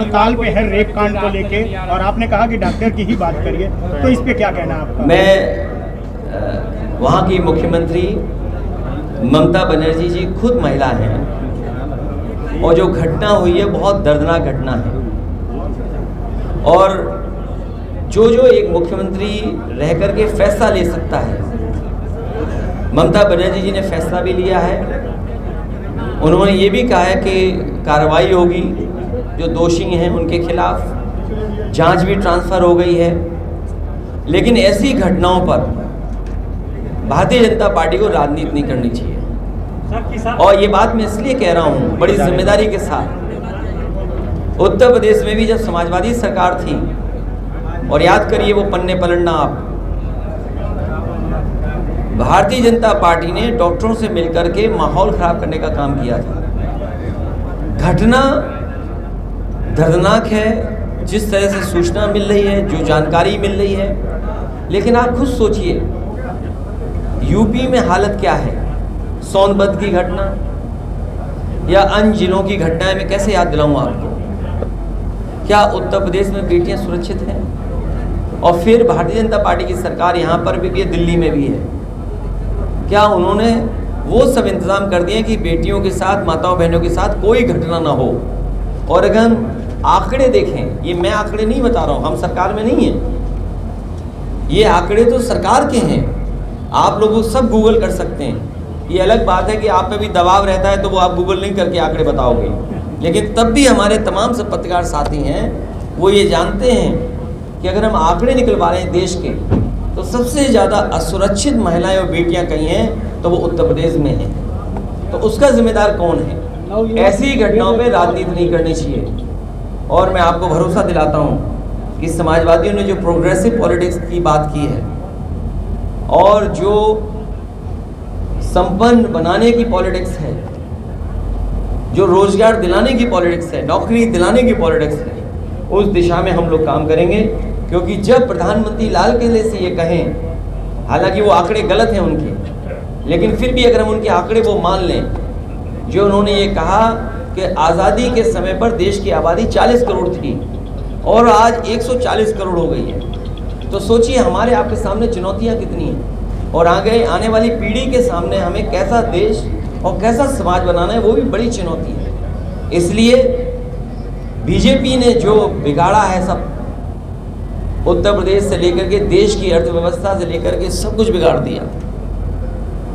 ताल पे है रेप कांड को लेके, और आपने कहा कि डॉक्टर की ही बात करिए, तो इस पे क्या कहना है आपका? मैं वहाँ की मुख्यमंत्री ममता बनर्जी जी खुद महिला हैं और जो घटना हुई है बहुत दर्दनाक घटना है। और जो एक मुख्यमंत्री रह करके फैसला ले सकता है, ममता बनर्जी जी ने फैसला भी लिया है। उन्होंने ये भी कहा है कि कार्रवाई होगी, जो दोषी हैं उनके खिलाफ जांच भी ट्रांसफ़र हो गई है। लेकिन ऐसी घटनाओं पर भारतीय जनता पार्टी को राजनीति नहीं करनी चाहिए। और ये बात मैं इसलिए कह रहा हूँ बड़ी जिम्मेदारी के साथ। उत्तर प्रदेश में भी जब समाजवादी सरकार थी, और याद करिए वो पन्ने पलटना आप, भारतीय जनता पार्टी ने डॉक्टरों से मिलकर के माहौल खराब करने का काम किया था। घटना दर्दनाक है, जिस तरह से सूचना मिल रही है, जो जानकारी मिल रही है। लेकिन आप खुद सोचिए, यूपी में हालत क्या है, सोनभद्र की घटना या अन्य जिलों की घटनाएं मैं कैसे याद दिलाऊं आपको? क्या उत्तर प्रदेश में बेटियां सुरक्षित हैं? और फिर भारतीय जनता पार्टी की सरकार यहाँ पर भी है, दिल्ली में भी है। क्या उन्होंने वो सब इंतज़ाम कर दिए कि बेटियों के साथ, माताओं बहनों के साथ कोई घटना ना हो? और अगर हम आंकड़े देखें, ये मैं आंकड़े नहीं बता रहा हूँ, हम सरकार में नहीं हैं, ये आंकड़े तो सरकार के हैं, आप लोग सब गूगल कर सकते हैं। ये अलग बात है कि आप पे भी दबाव रहता है तो वो आप गूगल नहीं करके आंकड़े बताओगे, लेकिन तब भी हमारे तमाम सब पत्रकार साथी हैं वो ये जानते हैं कि अगर हम आंकड़े निकलवा रहे हैं देश के, तो सबसे ज़्यादा असुरक्षित महिलाएं और बेटियां कहीं हैं तो वो उत्तर प्रदेश में हैं। तो उसका जिम्मेदार कौन है? ऐसी घटनाओं पे राजनीति नहीं करनी चाहिए। और मैं आपको भरोसा दिलाता हूँ कि समाजवादियों ने जो प्रोग्रेसिव पॉलिटिक्स की बात की है और जो संपन्न बनाने की पॉलिटिक्स है, जो रोजगार दिलाने की पॉलिटिक्स है, नौकरी दिलाने की पॉलिटिक्स है, उस दिशा में हम लोग काम करेंगे। क्योंकि जब प्रधानमंत्री लाल किले से ये कहें, हालांकि वो आंकड़े गलत हैं उनके, लेकिन फिर भी अगर हम उनके आंकड़े वो मान लें, जो उन्होंने ये कहा कि आज़ादी के समय पर देश की आबादी 40 करोड़ थी और आज 140 करोड़ हो गई है, तो सोचिए हमारे आपके सामने चुनौतियाँ कितनी हैं, और आने वाली पीढ़ी के सामने हमें कैसा देश और कैसा समाज बनाना है, वो भी बड़ी चुनौती है। इसलिए बीजेपी ने जो बिगाड़ा है सब, उत्तर प्रदेश से लेकर के देश की अर्थव्यवस्था से लेकर के सब कुछ बिगाड़ दिया,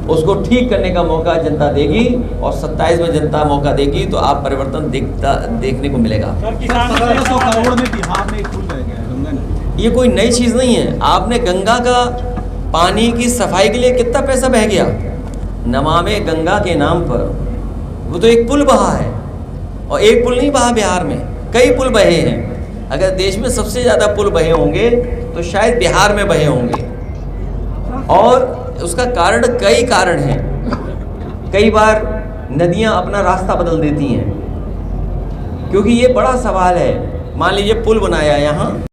उसको ठीक करने का मौका जनता देगी, और 27 में जनता मौका देगी तो आप परिवर्तन देखने को मिलेगा। ये कोई नई चीज़ नहीं है। आपने गंगा का पानी की सफाई के लिए कितना पैसा बह गया नमामि गंगा के नाम पर? वो तो एक पुल बहा है, और एक पुल नहीं बहा, बिहार में कई पुल बहे हैं। अगर देश में सबसे ज़्यादा पुल बहे होंगे तो शायद बिहार में बहे होंगे, और उसका कारण कई कारण हैं। कई बार नदियां अपना रास्ता बदल देती हैं, क्योंकि ये बड़ा सवाल है। मान लीजिए पुल बनाया यहाँ,